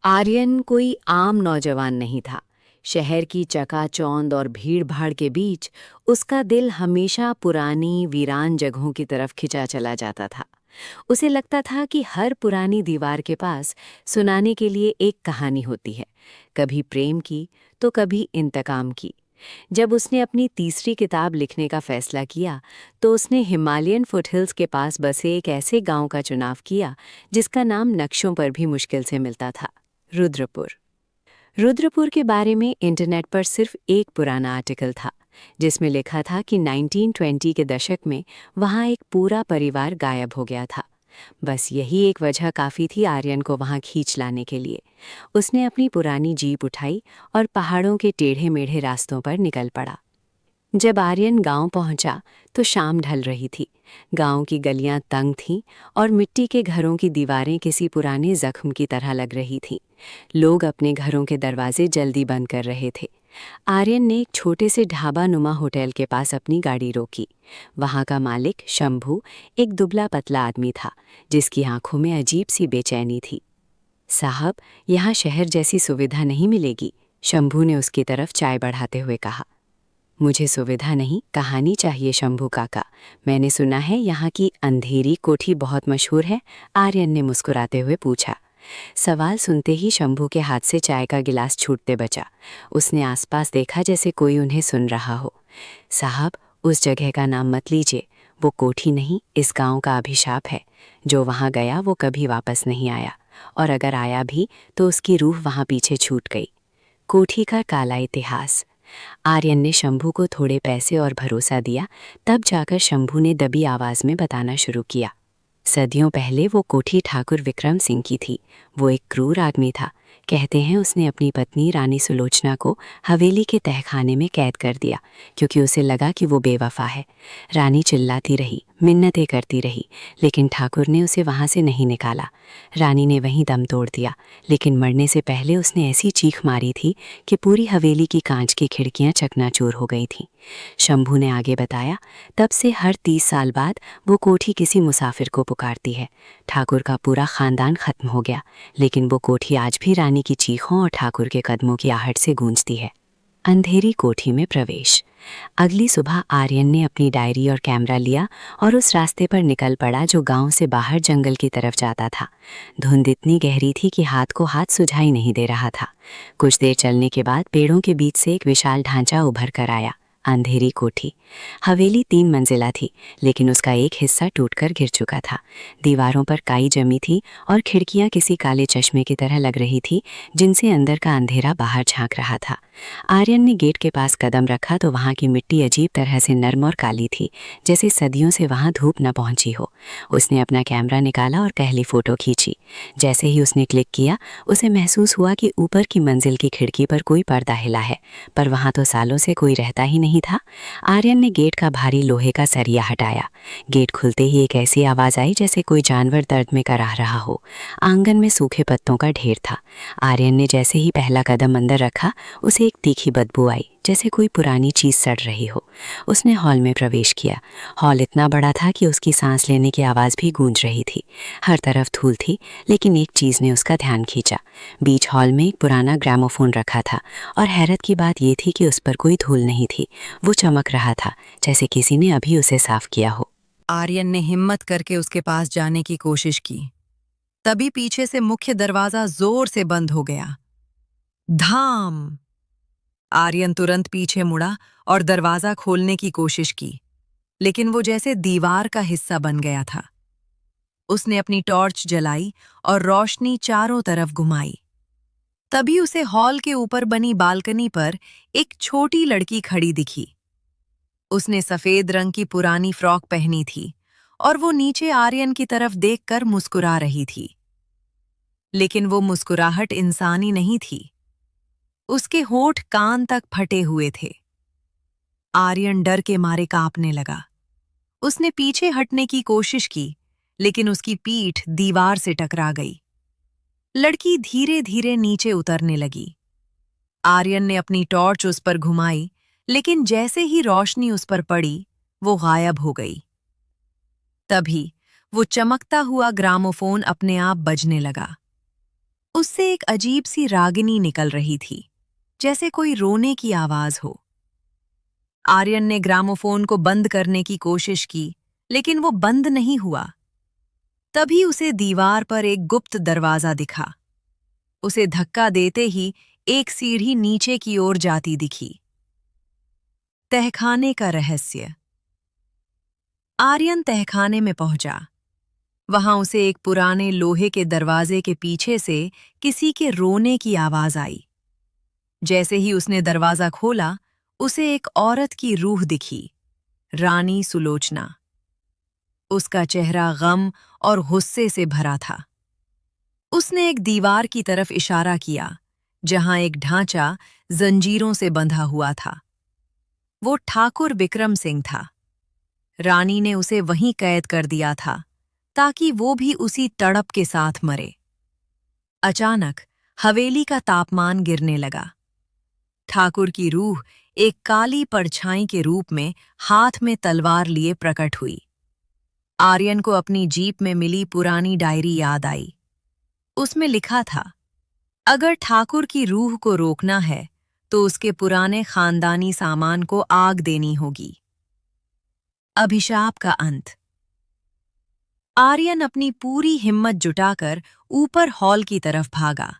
आर्यन कोई आम नौजवान नहीं था। शहर की चकाचौंध और भीड़-भाड़ के बीच उसका दिल हमेशा पुरानी, वीरान जगहों की तरफ खिंचा चला जाता था। उसे लगता था कि हर पुरानी दीवार के पास सुनाने के लिए एक कहानी होती है, कभी प्रेम की, तो कभी इंतकाम की। जब उसने अपनी तीसरी किताब लिखने का फैसला किया, तो उसने हिमालयन फुटहिल्स के पास बसे एक ऐसे गांव का चुनाव किया, जिसका नाम नक्शों पर भी मुश्किल से मिलता था। रुद्रपुर। रुद्रपुर के बारे में इंटरनेट पर सिर्फ एक पुराना आर्टिकल था, जिसमें लिखा था कि 1920 के दशक में वहां एक पूरा परिवार गायब हो गया था। बस यही एक वजह काफ़ी थी आर्यन को वहां खींच लाने के लिए। उसने अपनी पुरानी जीप उठाई और पहाड़ों के टेढ़े-मेढ़े रास्तों पर निकल पड़ा। जब आर्यन गांव पहुंचा तो शाम ढल रही थी। गांव की गलियां तंग थीं और मिट्टी के घरों की दीवारें किसी पुराने जख्म की तरह लग रही थीं। लोग अपने घरों के दरवाजे जल्दी बंद कर रहे थे। आर्यन ने एक छोटे से ढाबा नुमा होटल के पास अपनी गाड़ी रोकी। वहां का मालिक शंभू एक दुबला पतला आदमी था, जिसकी आंखों में अजीब सी बेचैनी थी। साहब, यहाँ शहर जैसी सुविधा नहीं मिलेगी, शंभू ने उसकी तरफ चाय बढ़ाते हुए कहा। मुझे सुविधा नहीं, कहानी चाहिए शंभू काका। मैंने सुना है यहाँ की अंधेरी कोठी बहुत मशहूर है, आर्यन ने मुस्कुराते हुए पूछा। सवाल सुनते ही शंभू के हाथ से चाय का गिलास छूटते बचा। उसने आसपास देखा जैसे कोई उन्हें सुन रहा हो। साहब, उस जगह का नाम मत लीजिए, वो कोठी नहीं, इस गांव का अभिशाप है। जो वहां गया वो कभी वापस नहीं आया, और अगर आया भी तो उसकी रूह वहां पीछे छूट गई। कोठी का काला इतिहास। आर्यन ने शंभू को थोड़े पैसे और भरोसा दिया। तब जाकर शंभू ने दबी आवाज में बताना शुरू किया। सदियों पहले वो कोठी ठाकुर विक्रम सिंह की थी। वो एक क्रूर आदमी था। कहते हैं उसने अपनी पत्नी रानी सुलोचना को हवेली के तहखाने में कैद कर दिया, क्योंकि उसे लगा कि वो बेवफा है। रानी चिल्लाती रही, मिन्नतें करती रही, लेकिन ठाकुर ने उसे वहां से नहीं निकाला। रानी ने वहीं दम तोड़ दिया, लेकिन मरने से पहले उसने ऐसी चीख मारी थी कि पूरी हवेली की कांच की खिड़कियां चकनाचूर हो गई थीं। शंभू ने आगे बताया, तब से हर 30 साल बाद वो कोठी किसी मुसाफिर को पुकारती है। ठाकुर का पूरा खानदान खत्म हो गया, लेकिन वो कोठी आज भी रानी की चीखों और ठाकुर के कदमों की आहट से गूंजती है। अंधेरी कोठी में प्रवेश। अगली सुबह आर्यन ने अपनी डायरी और कैमरा लिया और उस रास्ते पर निकल पड़ा जो गांव से बाहर जंगल की तरफ जाता था। धुंध इतनी गहरी थी कि हाथ को हाथ सुझाई नहीं दे रहा था। कुछ देर चलने के बाद पेड़ों के बीच से एक विशाल ढांचा उभर कर आया। अंधेरी कोठी। हवेली 3 मंजिला थी, लेकिन उसका एक हिस्सा टूटकर गिर चुका था। दीवारों पर काई जमी थी और खिड़कियां किसी काले चश्मे की तरह लग रही थी, जिनसे अंदर का अंधेरा बाहर झांक रहा था। आर्यन ने गेट के पास कदम रखा तो वहां की मिट्टी अजीब तरह से नर्म और काली थी, जैसे सदियों से वहां धूप न पहुंची हो। उसने अपना कैमरा निकाला और पहली फोटो खींची। जैसे ही उसने क्लिक किया, उसे महसूस हुआ कि ऊपर की मंजिल की खिड़की पर कोई पर्दा हिला है, पर वहां तो सालों से कोई रहता ही नहीं था। आर्यन ने गेट का भारी लोहे का सरिया हटाया। गेट खुलते ही एक ऐसी आवाज आई जैसे कोई जानवर दर्द में कराह रहा हो। आंगन में सूखे पत्तों का ढेर था। आर्यन ने जैसे ही पहला कदम अंदर रखा, उसे एक तीखी बदबू आई, जैसे कोई पुरानी चीज सड़ रही हो। उसने हॉल में प्रवेश किया। हॉल इतना बड़ा था कि उसकी सांस लेने की आवाज भी गूंज रही थी। हर तरफ धूल थी, लेकिन एक चीज ने उसका ध्यान खींचा। बीच हॉल में एक पुराना ग्रामोफोन रखा था, और हैरत की बात यह थी कि उस पर कोई धूल नहीं थी। वो चमक रहा था, जैसे किसी ने अभी उसे साफ किया हो। आर्यन ने हिम्मत करके उसके पास जाने की कोशिश की। तभी पीछे से मुख्य दरवाजा जोर से बंद हो गया। धाम! आर्यन तुरंत पीछे मुड़ा और दरवाजा खोलने की कोशिश की, लेकिन वो जैसे दीवार का हिस्सा बन गया था। उसने अपनी टॉर्च जलाई और रोशनी चारों तरफ घुमाई। तभी उसे हॉल के ऊपर बनी बालकनी पर एक छोटी लड़की खड़ी दिखी। उसने सफेद रंग की पुरानी फ्रॉक पहनी थी और वो नीचे आर्यन की तरफ देखकर मुस्कुरा रही थी। लेकिन वो मुस्कुराहट इंसानी नहीं थी। उसके होठ कान तक फटे हुए थे। आर्यन डर के मारे कांपने लगा। उसने पीछे हटने की कोशिश की, लेकिन उसकी पीठ दीवार से टकरा गई। लड़की धीरे धीरे नीचे उतरने लगी। आर्यन ने अपनी टॉर्च उस पर घुमाई, लेकिन जैसे ही रोशनी उस पर पड़ी, वो गायब हो गई। तभी वो चमकता हुआ ग्रामोफोन अपने आप बजने लगा। उससे एक अजीब सी रागिनी निकल रही थी, जैसे कोई रोने की आवाज हो। आर्यन ने ग्रामोफोन को बंद करने की कोशिश की, लेकिन वो बंद नहीं हुआ। तभी उसे दीवार पर एक गुप्त दरवाजा दिखा। उसे धक्का देते ही एक सीढ़ी नीचे की ओर जाती दिखी। तहखाने का रहस्य। आर्यन तहखाने में पहुंचा। वहां उसे एक पुराने लोहे के दरवाजे के पीछे से किसी के रोने की आवाज आई। जैसे ही उसने दरवाजा खोला, उसे एक औरत की रूह दिखी, रानी सुलोचना। उसका चेहरा गम और गुस्से से भरा था। उसने एक दीवार की तरफ इशारा किया, जहां एक ढांचा जंजीरों से बंधा हुआ था। वो ठाकुर विक्रम सिंह था। रानी ने उसे वहीं कैद कर दिया था, ताकि वो भी उसी तड़प के साथ मरे। अचानक हवेली का तापमान गिरने लगा। ठाकुर की रूह एक काली परछाई के रूप में हाथ में तलवार लिए प्रकट हुई। आर्यन को अपनी जीप में मिली पुरानी डायरी याद आई। उसमें लिखा था, अगर ठाकुर की रूह को रोकना है तो उसके पुराने खानदानी सामान को आग देनी होगी। अभिशाप का अंत। आर्यन अपनी पूरी हिम्मत जुटाकर ऊपर हॉल की तरफ भागा।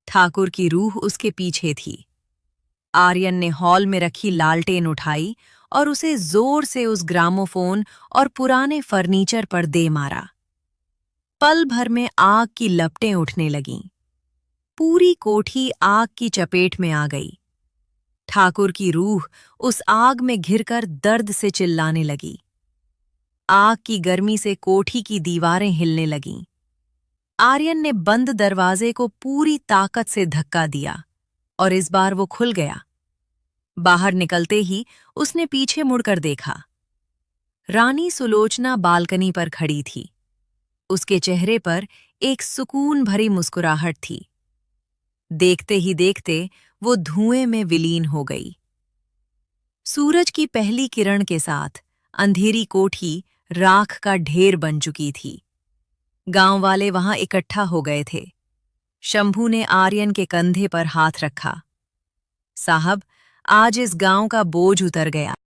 ठाकुर की रूह उसके पीछे थी। आर्यन ने हॉल में रखी लालटेन उठाई और उसे जोर से उस ग्रामोफोन और पुराने फर्नीचर पर दे मारा। पल भर में आग की लपटें उठने लगीं। पूरी कोठी आग की चपेट में आ गई। ठाकुर की रूह उस आग में घिरकर दर्द से चिल्लाने लगी। आग की गर्मी से कोठी की दीवारें हिलने लगीं। आर्यन ने बंद दरवाजे को पूरी ताकत से धक्का दिया और इस बार वो खुल गया। बाहर निकलते ही उसने पीछे मुड़कर देखा। रानी सुलोचना बालकनी पर खड़ी थी। उसके चेहरे पर एक सुकून भरी मुस्कुराहट थी। देखते ही देखते वो धुएं में विलीन हो गई। सूरज की पहली किरण के साथ अंधेरी कोठी राख का ढेर बन चुकी थी। गांव वाले वहां इकट्ठा हो गए थे। शंभू ने आर्यन के कंधे पर हाथ रखा। साहब, आज इस गांव का बोझ उतर गया।